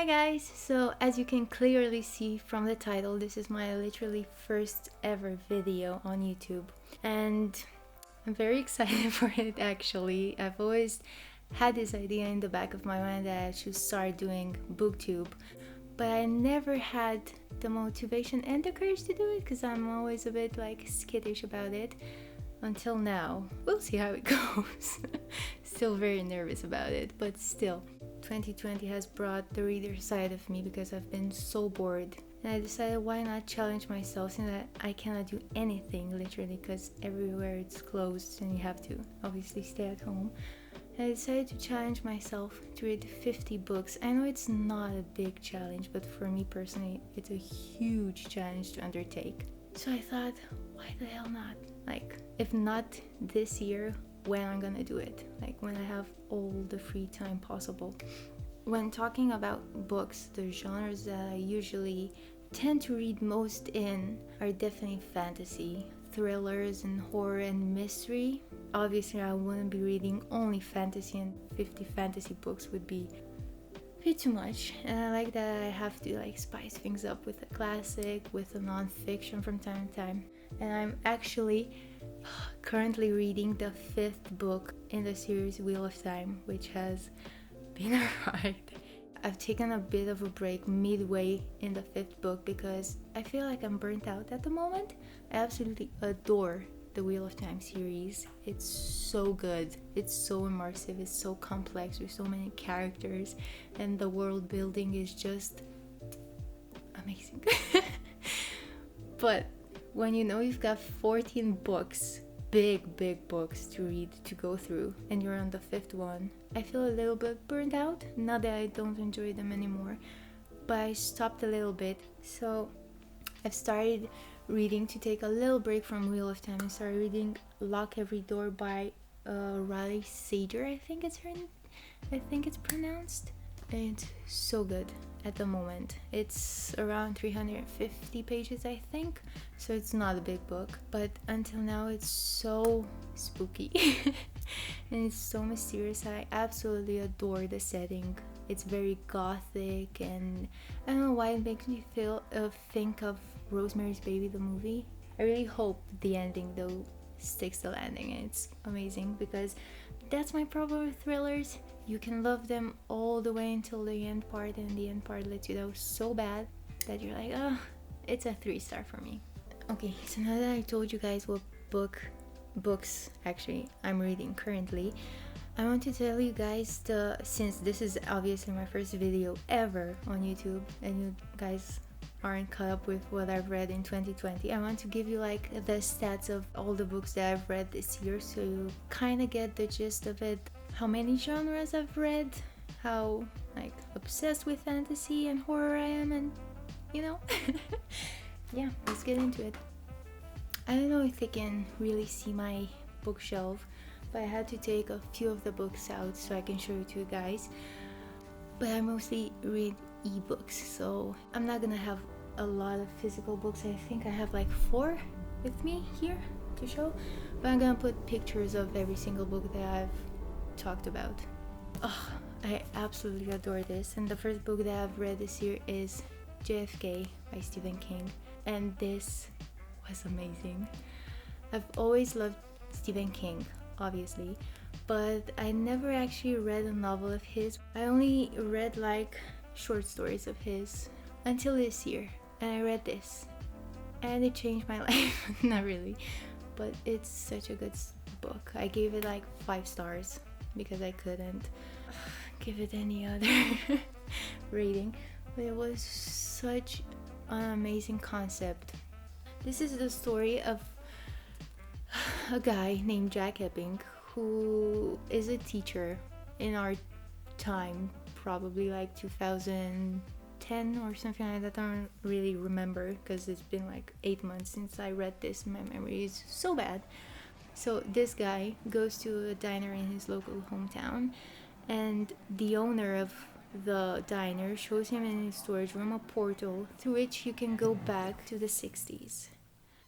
Hi guys! So as you can clearly see from the title, this is my literally first ever video on YouTube and I'm very excited for it actually. I've always had this idea in the back of my mind that I should start doing Booktube, but I never had the motivation and the courage to do it because I'm always a bit like skittish about it until now. We'll see how it goes. Still very nervous about it, but still. 2020 has brought the reader side of me because I've been so bored, and I decided why not challenge myself since I cannot do anything literally because everywhere it's closed and you have to obviously stay at home. And I decided to challenge myself to read 50 books. I know it's not a big challenge, but for me personally it's a huge challenge to undertake. So I thought, why the hell not? Like, if not this year, when I'm gonna do it, like when I have all the free time possible. When talking about books, the genres that I usually tend to read most in are definitely fantasy, thrillers and horror and mystery. Obviously I wouldn't be reading only fantasy, and 50 fantasy books would be a bit too much, and I like that I have to like spice things up with a classic, with a non-fiction from time to time. And I'm actually currently reading the 5th book in the series Wheel of Time, which has been a ride. I've taken a bit of a break midway in the 5th book because I feel like I'm burnt out at the moment. I absolutely adore the Wheel of Time series. It's so good, it's so immersive, it's so complex with so many characters, and the world building is just amazing. But when you know you've got 14 books, big books to read, to go through, and you're on the 5th one, I feel a little bit burnt out. Not that I don't enjoy them anymore, but I stopped a little bit. So I've started reading to take a little break from Wheel of Time and started reading Lock Every Door by Riley Sager, I think it's pronounced. And it's so good at the moment. It's around 350 pages, I think, so it's not a big book, but until now it's so spooky and it's so mysterious. I absolutely adore the setting. It's very gothic, and I don't know why it makes me think of Rosemary's Baby, the movie. I really hope the ending though sticks the landing, and it's amazing because that's my problem with thrillers. You can love them all the way until the end part, and the end part lets you down so bad that you're like, oh, it's a 3-star for me. Okay, so now that I told you guys what books actually I'm reading currently, I want to tell you guys, since this is obviously my first video ever on YouTube and you guys aren't caught up with what I've read in 2020, I want to give you like the stats of all the books that I've read this year, so you kind of get the gist of it, how many genres I've read, how like obsessed with fantasy and horror I am, and you know. Yeah, let's get into it. I don't know if you can really see my bookshelf, but I had to take a few of the books out so I can show it to you guys. But I mostly read ebooks, so I'm not gonna have a lot of physical books. I think I have like 4 with me here to show, but I'm gonna put pictures of every single book that I've talked about. Oh, I absolutely adore this, and the first book that I've read this year is JFK by Stephen King, and this was amazing. I've always loved Stephen King, obviously, but I never actually read a novel of his. I only read like short stories of his until this year, and I read this and it changed my life. Not really, but it's such a good book. I gave it like 5 stars because I couldn't give it any other rating, but it was such an amazing concept. This is the story of a guy named Jack Epping who is a teacher in our time, probably like 2010 or something like that. I don't really remember because it's been like 8 months since I read this. My memory is so bad. So this guy goes to a diner in his local hometown, and the owner of the diner shows him in his storage room a portal through which you can go back to the 60s.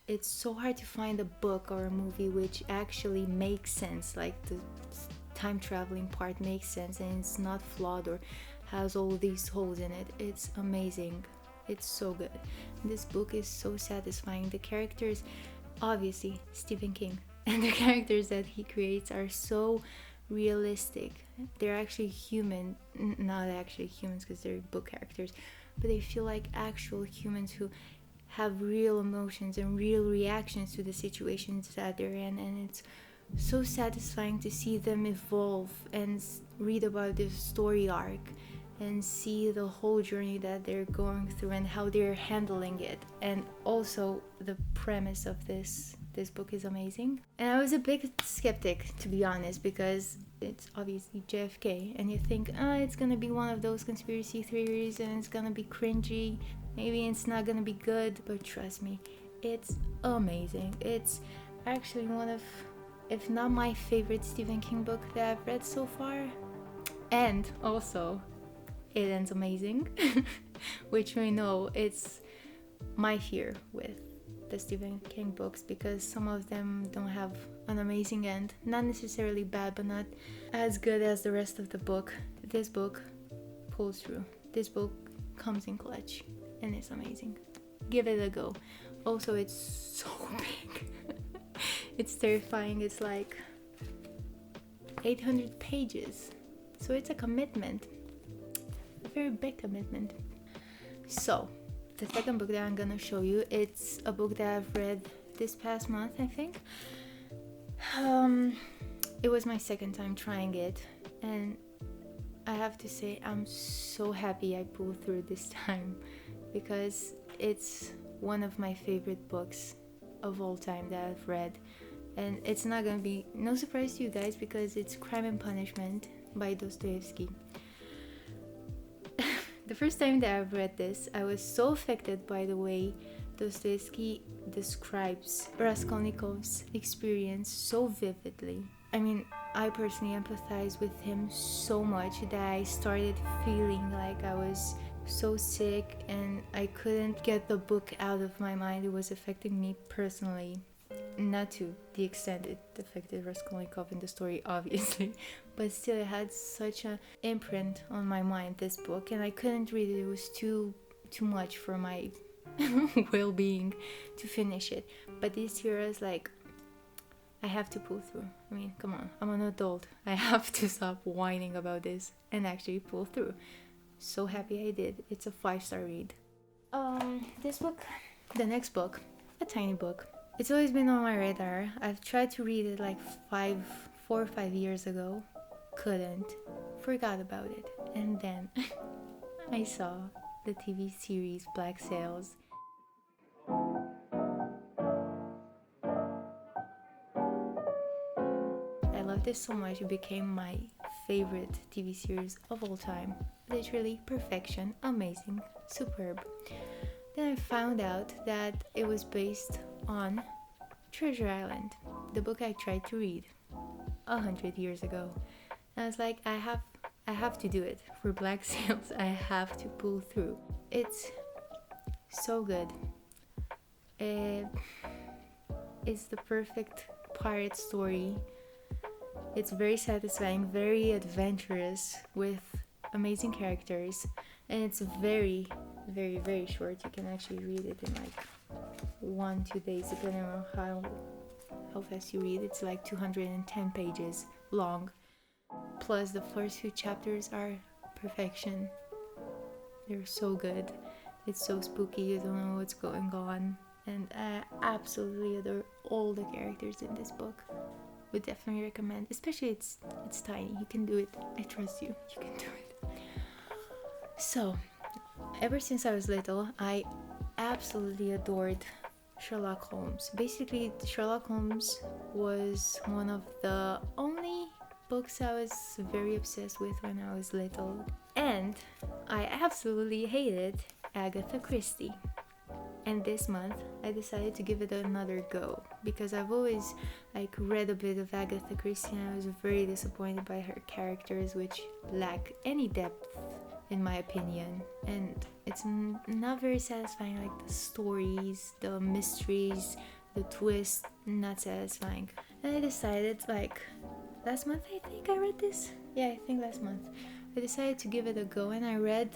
It's so hard to find a book or a movie which actually makes sense, like the time traveling part makes sense and it's not flawed or has all these holes in it. It's amazing. It's so good. This book is so satisfying. The characters, obviously Stephen King, and the characters that he creates are so realistic. They're actually human, not actually humans because they're book characters, but they feel like actual humans who have real emotions and real reactions to the situations that they're in, and it's so satisfying to see them evolve and read about their story arc and see the whole journey that they're going through and how they're handling it. And also the premise of this book is amazing. And I was a big skeptic, to be honest, because it's obviously JFK and you think, it's gonna be one of those conspiracy theories and it's gonna be cringy, maybe it's not gonna be good, but trust me, it's amazing. It's actually one of, if not my favorite Stephen King book that I've read so far. And also it ends amazing, which we know it's my fear with the Stephen King books, because some of them don't have an amazing end. Not necessarily bad, but not as good as the rest of the book. This book pulls through. This book comes in clutch and it's amazing. Give it a go. Also, it's so big. It's terrifying. It's like 800 pages. So it's a commitment. A very big commitment. So, the second book that I'm gonna show you, it's a book that I've read this past month, I think. It was my second time trying it, and I have to say I'm so happy I pulled through this time, because it's one of my favorite books of all time that I've read. And it's not gonna be no surprise to you guys, because it's Crime and Punishment by Dostoevsky. The first time that I've read this, I was so affected by the way Dostoevsky describes Raskolnikov's experience so vividly. I mean, I personally empathize with him so much that I started feeling like I was so sick and I couldn't get the book out of my mind. It was affecting me personally. Not to the extent it affected Raskolnikov in the story, obviously, but still it had such an imprint on my mind, this book, and I couldn't read it. It was too much for my well-being to finish it. But this year I was like, I have to pull through. I mean, come on, I'm an adult. I have to stop whining about this and actually pull through. So happy I did. It's a 5-star read. This book, the next book, a tiny book. It's always been on my radar. I've tried to read it like 4 or 5 years ago. Couldn't. Forgot about it. And then I saw the TV series Black Sails. I loved it so much. It became my favorite TV series of all time. Literally perfection. Amazing. Superb. Then I found out that it was based on Treasure Island, the book I tried to read 100 years ago. And I was like, I have to do it for Black Sails. I have to pull through. It's so good. It's the perfect pirate story. It's very satisfying, very adventurous, with amazing characters, and it's very, very, very short. You can actually read it in like 1-2 days, depending on how fast you read. It's like 210 pages long, plus the first few chapters are perfection. They're so good. It's so spooky, you don't know what's going on, and I absolutely adore all the characters in this book. Would definitely recommend, especially it's tiny. You can do it. I trust you. You can do it. So, ever since I was little, I absolutely adored Sherlock Holmes. Basically, Sherlock Holmes was one of the only books I was very obsessed with when I was little. And I absolutely hated Agatha Christie. And this month, I decided to give it another go, because I've always read a bit of Agatha Christie and I was very disappointed by her characters, which lack any depth in my opinion, and it's not very satisfying. Like the stories, the mysteries, the twist, not satisfying. And I decided last month, I think I read this. Yeah, I think last month I decided to give it a go, and I read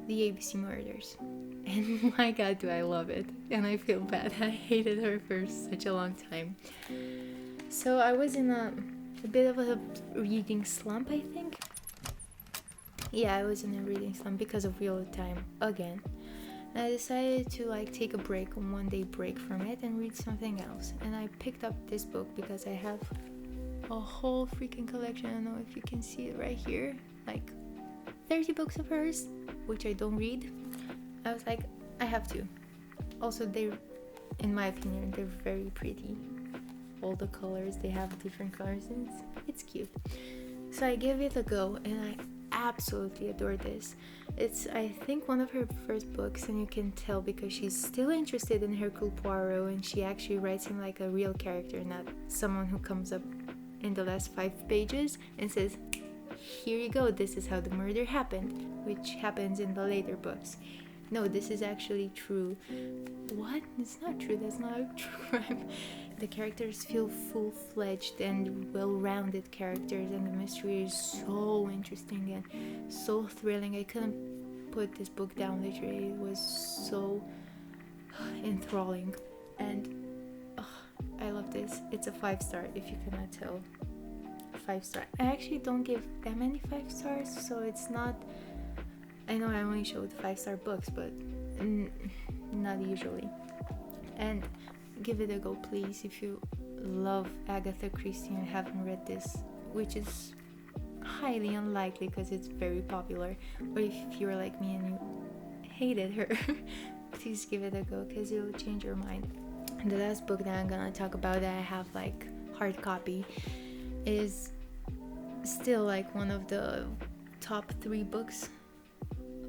The ABC Murders. And my god, do I love it. And I feel bad. I hated her for such a long time. So I was in a bit of a reading slump, I think. Yeah, I was in a reading slump because of Wheel of Time again. And I decided to take a break, a 1-day break from it, and read something else. And I picked up this book because I have a whole freaking collection. I don't know if you can see it right here. 30 books of hers, which I don't read. I was like, I have to. Also, in my opinion, they're very pretty. All the colors, they have different colors, and it's cute. So I gave it a go, and I absolutely adore this. It's, I think, one of her first books, and you can tell because she's still interested in Hercule Poirot, and she actually writes him like a real character, not someone who comes up in the last 5 pages and says, here you go, this is how the murder happened, which happens in the later books. No, this is actually true. What? It's not true. That's not a true crime. The characters feel full-fledged and well-rounded characters, and the mystery is so interesting and so thrilling. I couldn't put this book down, literally. It was so enthralling. And I love this. It's a 5-star, if you cannot tell. 5-star. I actually don't give that many 5 stars, so it's not... I know I only showed 5-star books, but not usually. And give it a go, please, if you love Agatha Christie and haven't read this, which is highly unlikely because it's very popular. Or if you're like me and you hated her, please give it a go because it'll change your mind. And the last book that I'm gonna talk about that I have hard copy is still one of the top 3 books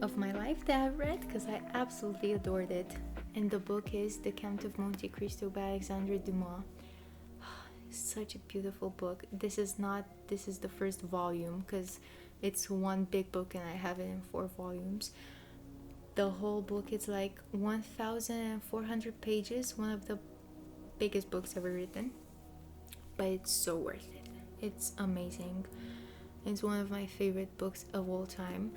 of my life that I've read because I absolutely adored it. And the book is The Count of Monte Cristo by Alexandre Dumas. Such a beautiful book. This is the first volume because it's one big book and I have it in 4 volumes. The whole book is 1,400 pages, one of the biggest books ever written, but it's so worth it. It's amazing. It's one of my favorite books of all time.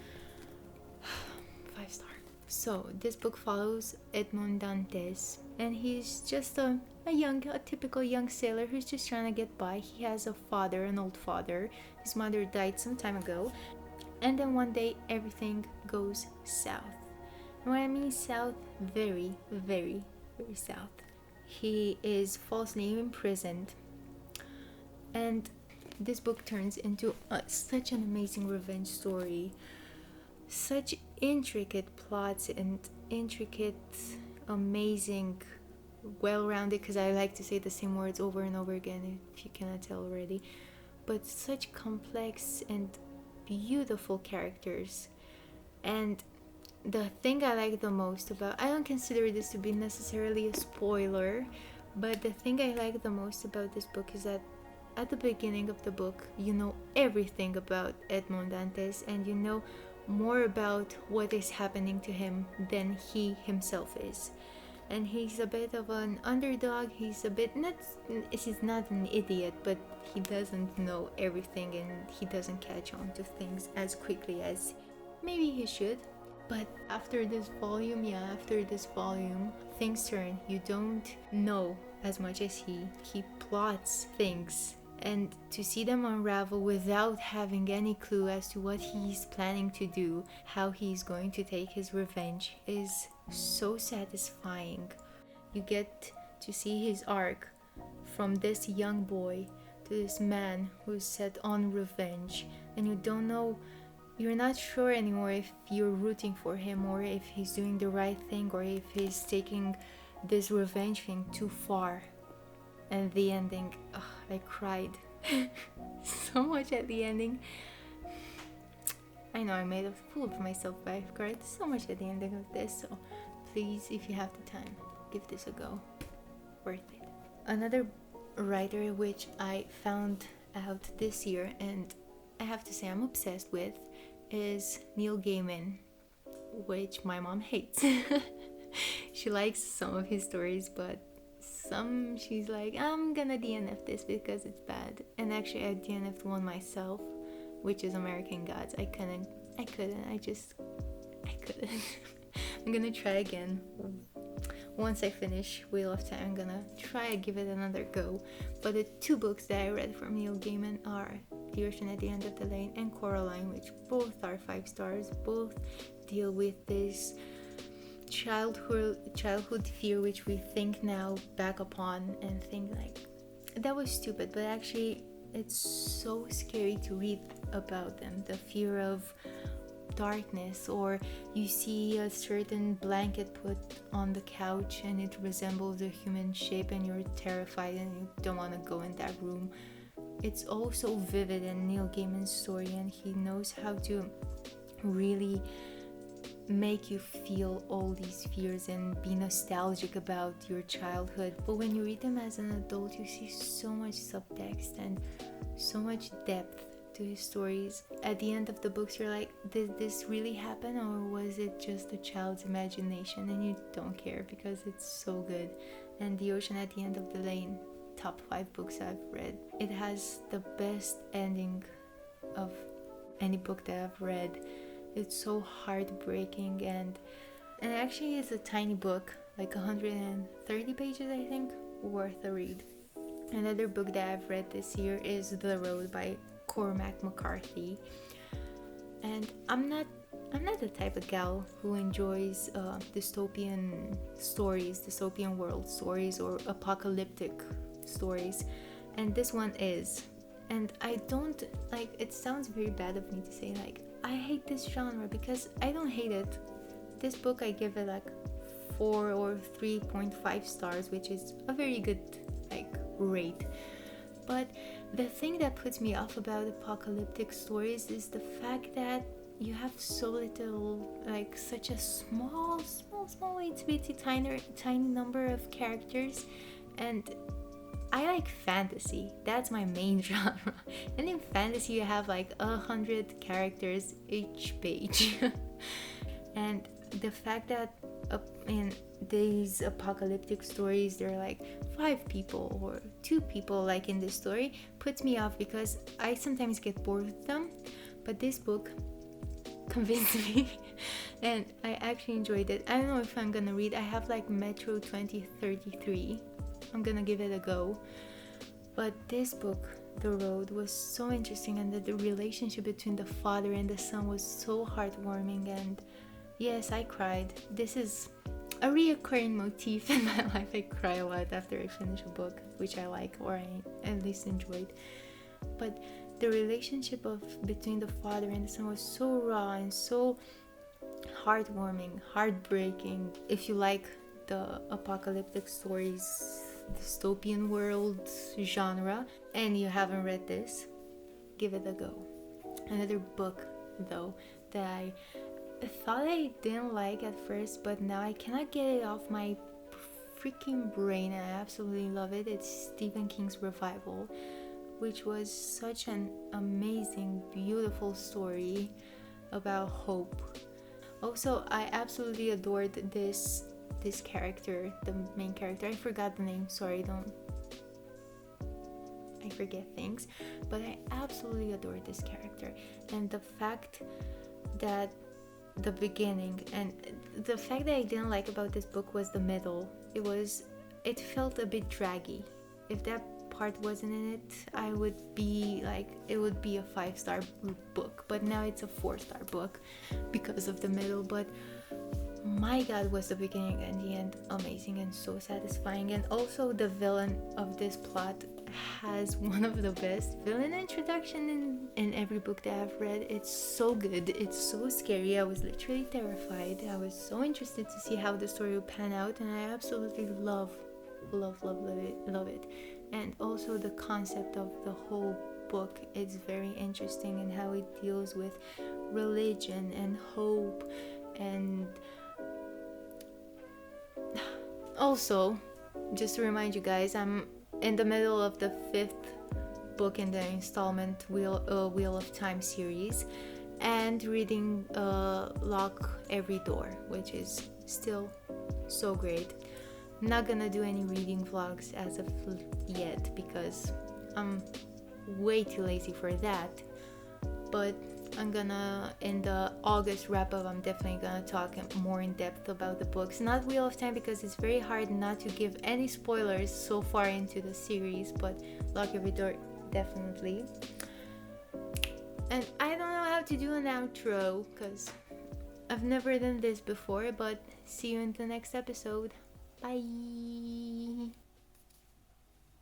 5-star. So this book follows Edmond Dantes, and he's just a typical young sailor who's just trying to get by. He has a father, an old father. His mother died some time ago, and then one day everything goes south. And when I mean south, very, very, very south. He is falsely imprisoned, and this book turns into such an amazing revenge story. Such intricate plots and intricate, amazing, well-rounded, because I like to say the same words over and over again if you cannot tell already, but such complex and beautiful characters. And the thing I like the most about, I don't consider this to be necessarily a spoiler, but the thing I like the most about this book is that at the beginning of the book you know everything about Edmond Dantes, and you know more about what is happening to him than he himself is. And he's a bit of an underdog. He's not an idiot, but he doesn't know everything and he doesn't catch on to things as quickly as maybe he should. But after this volume, things turn. You don't know as much as he plots things, and to see them unravel without having any clue as to what he's planning to do, how he's going to take his revenge, is so satisfying. You get to see his arc from this young boy to this man who's set on revenge, and you're not sure anymore if you're rooting for him or if he's doing the right thing or if he's taking this revenge thing too far. And the ending, I cried so much at the ending. I know I made a fool of myself, but I cried so much at the ending of this. So please, if you have the time, give this a go. Worth it. Another writer which I found out this year, and I have to say I'm obsessed with, is Neil Gaiman, which my mom hates. She likes some of his stories, but some she's like, I'm gonna DNF this because it's bad. And actually I DNF'd one myself, which is American Gods. I couldn't I couldn't. I couldn't. I'm gonna try again. Once I finish Wheel of Time, I'm gonna try to give it another go. But the 2 books that I read from Neil Gaiman are The Ocean at the End of the Lane and Coraline, which both are 5 stars. Both deal with this childhood fear, which we think now back upon and think like, that was stupid, but actually it's so scary to read about them. The fear of darkness, or you see a certain blanket put on the couch and it resembles a human shape and you're terrified and you don't want to go in that room. It's all so vivid in Neil Gaiman's story, and he knows how to really make you feel all these fears and be nostalgic about your childhood. But when you read them as an adult, you see so much subtext and so much depth to his stories. At the end of the books, you're like, did this really happen, or was it just a child's imagination? And you don't care because it's so good. And The Ocean at the End of the Lane, top 5 books I've read. It has the best ending of any book that I've read. It's so heartbreaking, and actually it's a tiny book, like 130 pages, I think, worth a read. Another book that I've read this year is The Road by Cormac McCarthy. And I'm not the type of gal who enjoys dystopian stories, dystopian world stories, or apocalyptic stories, and this one is. And I don't like, it sounds very bad of me to say like I hate this genre, because I don't hate it. This book I give it like 4 or 3.5 stars, which is a very good like rate. But the thing that puts me off about apocalyptic stories is the fact that you have so little, like such a small itsy tiny number of characters. And I like fantasy. That's my main genre. And in fantasy you have like 100 characters each page. And the fact that in these apocalyptic stories there are like 5 people or 2 people like in this story puts me off, because I sometimes get bored with them. But this book convinced me and I actually enjoyed it. I don't know if I'm gonna read. I have like Metro 2033. I'm gonna give it a go. But this book, The Road, was so interesting, and the relationship between the father and the son was so heartwarming. And yes, I cried. This is a reoccurring motif in my life. I cry a lot after I finish a book, which I like, or I at least enjoyed. But the relationship between the father and the son was so raw and so heartwarming, heartbreaking. If you like the apocalyptic stories, dystopian world genre, and you haven't read this, give it a go. Another book though that I thought I didn't like at first, but now I cannot get it off my freaking brain, and I absolutely love it. It's Stephen King's Revival, which was such an amazing, beautiful story about hope. Also, I absolutely adored this character, the main character. I forgot the name, sorry, I forget things, but I absolutely adored this character. And the fact that the beginning, and the fact that I didn't like about this book was the middle. It felt a bit draggy. If that part wasn't in it, I would be like, it would be a 5-star book, but now it's a 4-star book because of the middle. But my god, was the beginning and the end amazing and so satisfying. And also the villain of this plot has one of the best villain introduction in every book that I've read. It's so good, it's so scary. I was literally terrified. I was so interested to see how the story would pan out, and I absolutely love it. And also the concept of the whole book is very interesting, and how it deals with religion and hope. And also, just to remind you guys, I'm in the middle of the 5th book in the installment Wheel of Time series, and reading Lock Every Door, which is still so great. I'm not gonna do any reading vlogs as of yet because I'm way too lazy for that, but I'm gonna, in the August wrap up, I'm definitely gonna talk more in depth about the books. Not Wheel of Time, because it's very hard not to give any spoilers so far into the series, but Lock Every Door, definitely. And I don't know how to do an outro, because I've never done this before, but see you in the next episode. Bye!